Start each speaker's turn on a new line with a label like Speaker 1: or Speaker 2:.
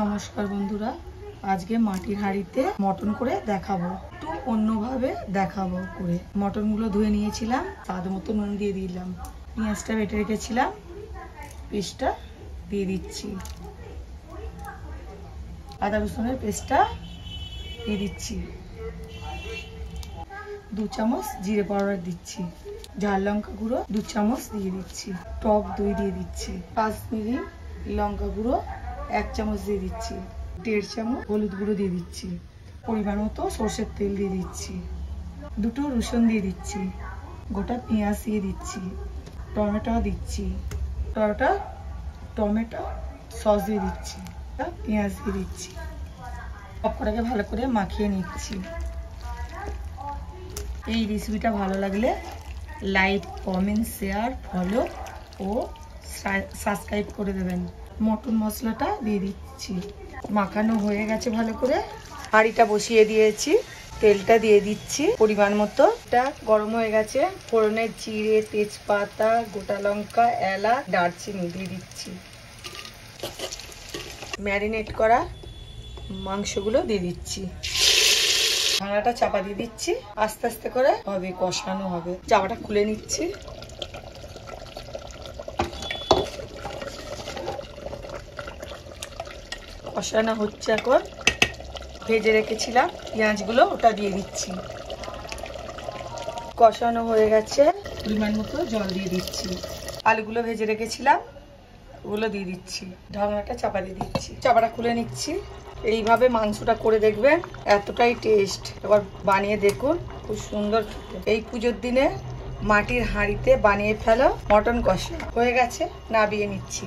Speaker 1: নমস্কার বন্ধুরা, আজকে মাটির হাঁড়িতে মটন করে দেখাবো। একটু অন্যভাবে দেখাবো করে। মটনগুলো ধুয়ে নিয়েছিলাম, স্বাদ মতো নুন দিয়ে দিলাম, পেঁয়াজটা বেটে রেখেছিলাম, পেস্টটা দিয়ে দিচ্ছি, আদা রসুনের পেস্টটা দিয়ে দিচ্ছি, 2 চামচ জিরে পাউডার দিচ্ছি, ঝাল লঙ্কা গুঁড়ো 2 চামচ দিয়ে দিচ্ছি, টক দই দিয়ে দিচ্ছি, কাশ্মীরি লঙ্কা গুঁড়ো 1 চামচ দিয়ে দিচ্ছি, 1.5 চামচ হলুদ গুঁড়ো দিয়ে দিচ্ছি, পরিমাণ মতো সর্ষের তেল দিয়ে দিচ্ছি, 2টো রসুন দিয়ে দিচ্ছি, গোটা পেঁয়াজ দিয়ে দিচ্ছি, টমেটো দিচ্ছি, টমেটো সস দিয়ে দিচ্ছি, পেঁয়াজ দিয়ে দিচ্ছি, সবকটাকে ভালো করে মাখিয়ে নিচ্ছি। এই রেসিপিটা ভালো লাগলে লাইক, কমেন্ট, শেয়ার, ফলো ও সাবস্ক্রাইব করে দেবেন। মটন মশলাটা দিয়ে দিচ্ছি, মাখানো হয়ে গেছে ভালো করে। হাঁড়িটা বসিয়ে দিয়েছি, তেলটা দিয়ে দিচ্ছি পরিমাণ মতো। এটা গরম হয়ে গেছে, ফোড়নের জিরে, তেজপাতা, গোটা লঙ্কা, এলাচ, দারচিনি দিয়ে দিচ্ছি, ম্যারিনেট করা মাংসগুলো দিয়ে দিচ্ছি, ঢাকনাটা চাপা দিয়ে দিচ্ছি। আস্তে আস্তে করে হবে, কষানো হবে। চাপাটা খুলে নিচ্ছি, কষানো হচ্ছে। এখন ভেজে রেখেছিলাম পেঁয়াজগুলো, ওটা দিয়ে দিচ্ছি। কষানো হয়ে গেছে, পরিমাণ মতো জল দিয়ে দিচ্ছি। আলুগুলো ভেজে রেখেছিলাম, ওগুলো দিয়ে দিচ্ছি, ঢাকনাটা চাপা দিয়ে দিচ্ছি, চাপাটা খুলে নিচ্ছি। এইভাবে মাংসটা করে দেখবেন, এতটাই টেস্ট। এবার বানিয়ে দেখুন, খুব সুন্দর। এই পুজোর দিনে মাটির হাঁড়িতে বানিয়ে ফেলো মটন কষা হয়ে গেছে, নামিয়ে নিচ্ছি।